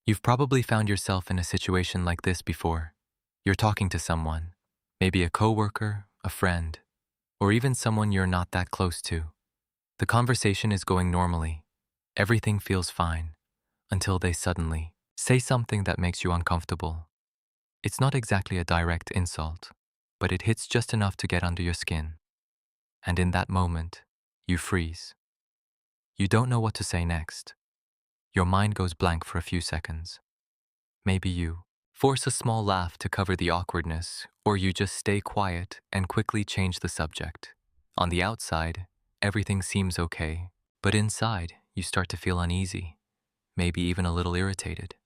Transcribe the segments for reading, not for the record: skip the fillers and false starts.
You've probably found yourself in a situation like this before. You're talking to someone, maybe a coworker, a friend, or even someone you're not that close to. The conversation is going normally. Everything feels fine until they suddenly say something that makes you uncomfortable. It's not exactly a direct insult, but it hits just enough to get under your skin. And in that moment, you freeze. You don't know what to say next. Your mind goes blank for a few seconds. Maybe you force a small laugh to cover the awkwardness, or you just stay quiet and quickly change the subject. On the outside, everything seems okay, but inside, you start to feel uneasy, maybe even a little irritated.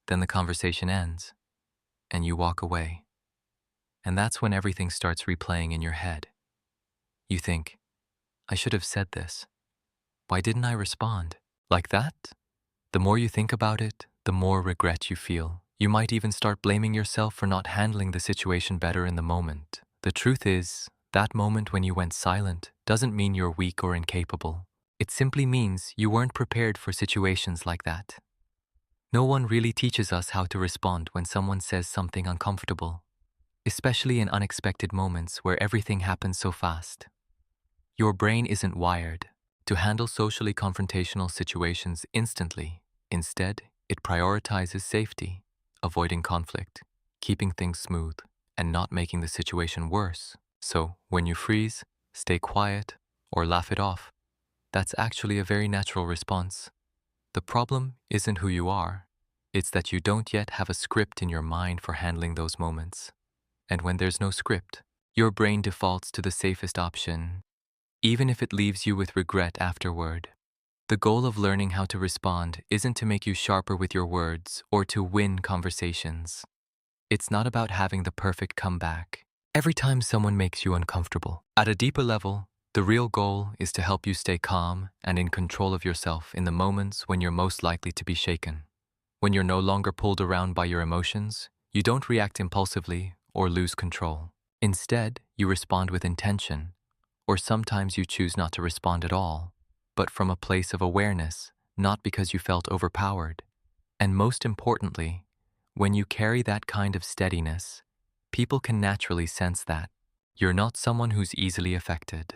Then the conversation ends, and you walk away. And that's when everything starts replaying in your head. You think, I should have said this. Why didn't I respond? Like that? The more you think about it, the more regret you feel. You might even start blaming yourself for not handling the situation better in the moment. The truth is, that moment when you went silent doesn't mean you're weak or incapable. It simply means you weren't prepared for situations like that. No one really teaches us how to respond when someone says something uncomfortable, especially in unexpected moments where everything happens so fast. Your brain isn't wired to handle socially confrontational situations instantly. Instead, it prioritizes safety, avoiding conflict, keeping things smooth, and not making the situation worse. So, when you freeze, stay quiet, or laugh it off, that's actually a very natural response. The problem isn't who you are, it's that you don't yet have a script in your mind for handling those moments. And when there's no script, your brain defaults to the safest option, even if it leaves you with regret afterward. The goal of learning how to respond isn't to make you sharper with your words or to win conversations. It's not about having the perfect comeback every time someone makes you uncomfortable. At a deeper level, the real goal is to help you stay calm and in control of yourself in the moments when you're most likely to be shaken. When you're no longer pulled around by your emotions, you don't react impulsively or lose control. Instead, you respond with intention, or sometimes you choose not to respond at all, but from a place of awareness, not because you felt overpowered. And most importantly, when you carry that kind of steadiness, people can naturally sense that you're not someone who's easily affected.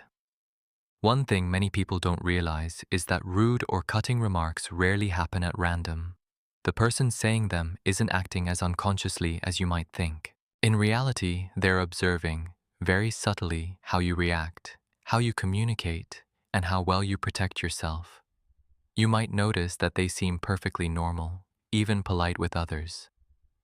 One thing many people don't realize is that rude or cutting remarks rarely happen at random. The person saying them isn't acting as unconsciously as you might think. In reality, they're observing, very subtly, how you react, how you communicate, and how well you protect yourself. You might notice that they seem perfectly normal, even polite with others.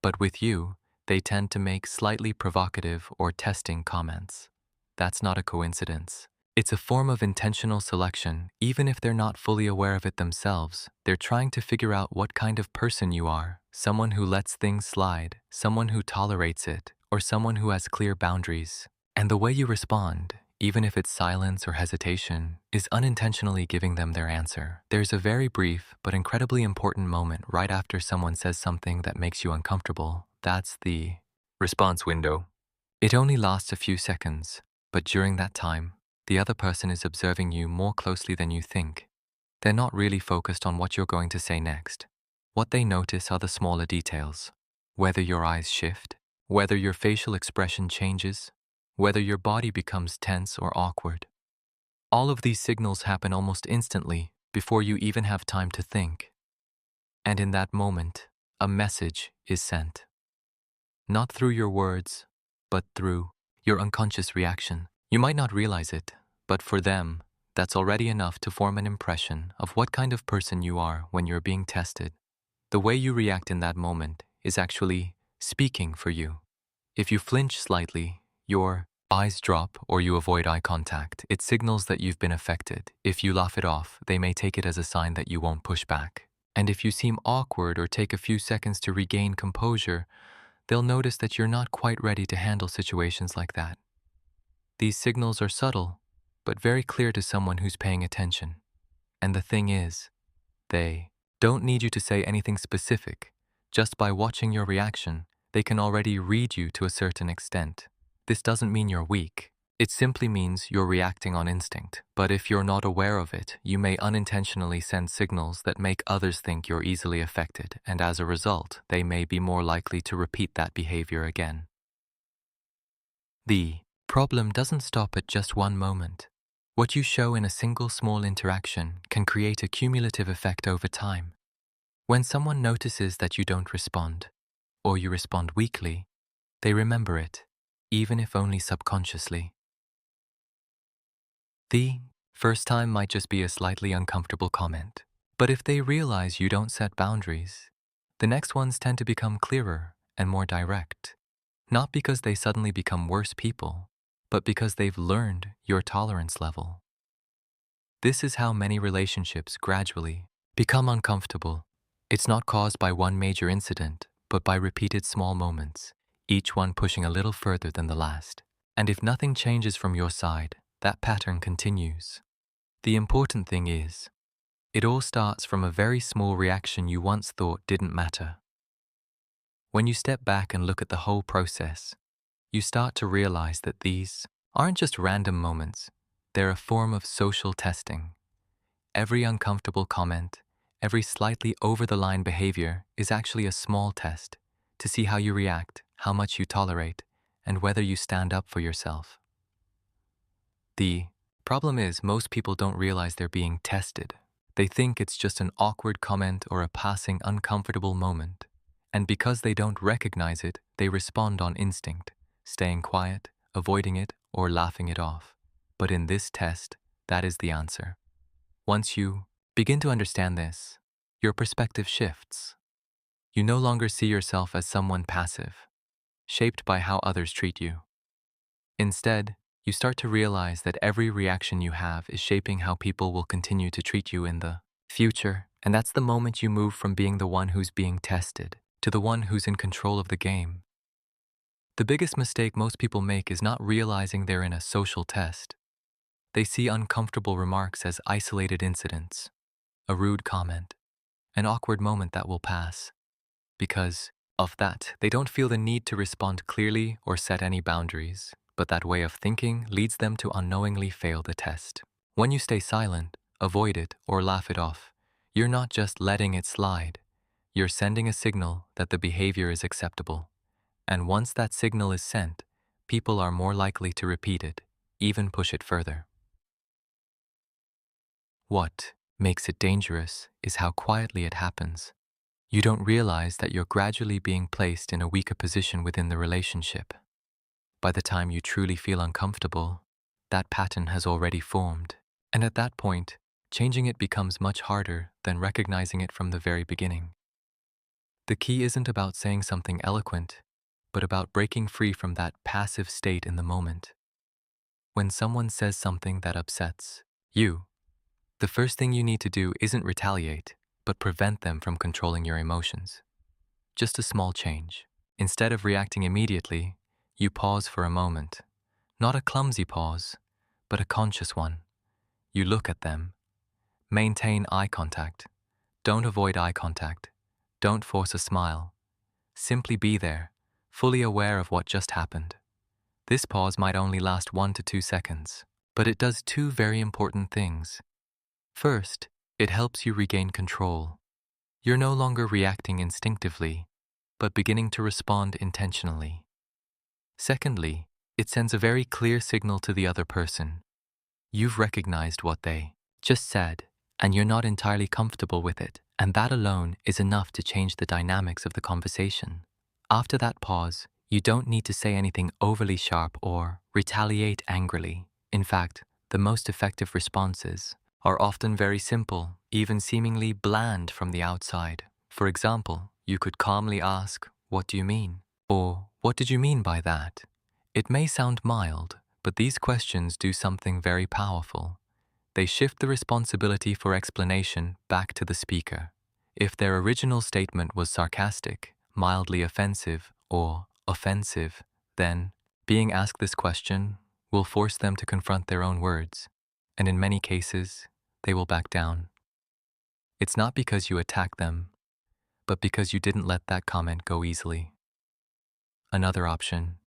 But with you, they tend to make slightly provocative or testing comments. That's not a coincidence. It's a form of intentional selection. Even if they're not fully aware of it themselves, they're trying to figure out what kind of person you are. Someone who lets things slide, someone who tolerates it, or someone who has clear boundaries. And the way you respond, even if it's silence or hesitation, is unintentionally giving them their answer. There's a very brief but incredibly important moment right after someone says something that makes you uncomfortable. That's the response window. It only lasts a few seconds, but during that time, the other person is observing you more closely than you think. They're not really focused on what you're going to say next. What they notice are the smaller details. Whether your eyes shift, whether your facial expression changes, whether your body becomes tense or awkward. All of these signals happen almost instantly before you even have time to think. And in that moment, a message is sent. Not through your words, but through your unconscious reaction. You might not realize it, but for them, that's already enough to form an impression of what kind of person you are when you're being tested. The way you react in that moment is actually speaking for you. If you flinch slightly, your eyes drop, or you avoid eye contact, it signals that you've been affected. If you laugh it off, they may take it as a sign that you won't push back. And if you seem awkward or take a few seconds to regain composure, they'll notice that you're not quite ready to handle situations like that. These signals are subtle, but very clear to someone who's paying attention. And the thing is, they don't need you to say anything specific. Just by watching your reaction, they can already read you to a certain extent. This doesn't mean you're weak. It simply means you're reacting on instinct, but if you're not aware of it, you may unintentionally send signals that make others think you're easily affected, and as a result, they may be more likely to repeat that behavior again. The problem doesn't stop at just one moment. What you show in a single small interaction can create a cumulative effect over time. When someone notices that you don't respond, or you respond weakly, they remember it, even if only subconsciously. The first time might just be a slightly uncomfortable comment, but if they realize you don't set boundaries, the next ones tend to become clearer and more direct, not because they suddenly become worse people, but because they've learned your tolerance level. This is how many relationships gradually become uncomfortable. It's not caused by one major incident, but by repeated small moments, each one pushing a little further than the last. And if nothing changes from your side, that pattern continues. The important thing is, it all starts from a very small reaction you once thought didn't matter. When you step back and look at the whole process, you start to realize that these aren't just random moments, they're a form of social testing. Every uncomfortable comment, every slightly over-the-line behavior is actually a small test to see how you react, how much you tolerate, and whether you stand up for yourself. The problem is most people don't realize they're being tested. They think it's just an awkward comment or a passing uncomfortable moment. And because they don't recognize it, they respond on instinct, staying quiet, avoiding it, or laughing it off. But in this test, that is the answer. Once you begin to understand this, your perspective shifts. You no longer see yourself as someone passive, shaped by how others treat you. Instead, you start to realize that every reaction you have is shaping how people will continue to treat you in the future, and that's the moment you move from being the one who's being tested to the one who's in control of the game. The biggest mistake most people make is not realizing they're in a social test. They see uncomfortable remarks as isolated incidents, a rude comment, an awkward moment that will pass. Because of that, they don't feel the need to respond clearly or set any boundaries, but that way of thinking leads them to unknowingly fail the test. When you stay silent, avoid it, or laugh it off, you're not just letting it slide. You're sending a signal that the behavior is acceptable. And once that signal is sent, people are more likely to repeat it, even push it further. What makes it dangerous is how quietly it happens. You don't realize that you're gradually being placed in a weaker position within the relationship. By the time you truly feel uncomfortable, that pattern has already formed. And at that point, changing it becomes much harder than recognizing it from the very beginning. The key isn't about saying something eloquent, but about breaking free from that passive state in the moment. When someone says something that upsets you, the first thing you need to do isn't retaliate, but prevent them from controlling your emotions. Just a small change. Instead of reacting immediately, you pause for a moment. Not a clumsy pause, but a conscious one. You look at them. Maintain eye contact. Don't avoid eye contact. Don't force a smile. Simply be there, fully aware of what just happened. This pause might only last 1 to 2 seconds, but it does two very important things. First, it helps you regain control. You're no longer reacting instinctively, but beginning to respond intentionally. Secondly, it sends a very clear signal to the other person. You've recognized what they just said, and you're not entirely comfortable with it, and that alone is enough to change the dynamics of the conversation. After that pause, you don't need to say anything overly sharp or retaliate angrily. In fact, the most effective responses are often very simple, even seemingly bland from the outside. For example, you could calmly ask, "What do you mean?" Or, "What did you mean by that?" It may sound mild, but these questions do something very powerful. They shift the responsibility for explanation back to the speaker. If their original statement was sarcastic, mildly offensive, or offensive, then being asked this question will force them to confront their own words, and in many cases, they will back down. It's not because you attacked them, but because you didn't let that comment go easily. Another option,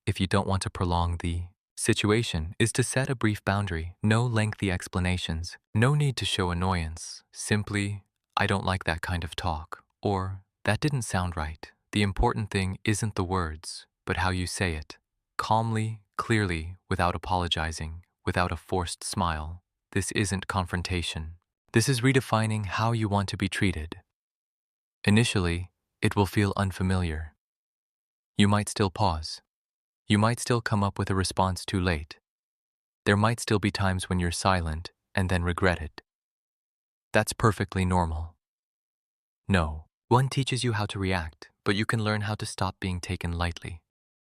if you don't want to prolong the situation is to set a brief boundary, no lengthy explanations, no need to show annoyance, simply, I don't like that kind of talk, or that didn't sound right. The important thing isn't the words, but how you say it. Calmly, clearly, without apologizing, without a forced smile. This isn't confrontation. This is redefining how you want to be treated. Initially, it will feel unfamiliar. You might still pause. You might still come up with a response too late. There might still be times when you're silent and then regret it. That's perfectly normal. No one teaches you how to react, but you can learn how to stop being taken lightly.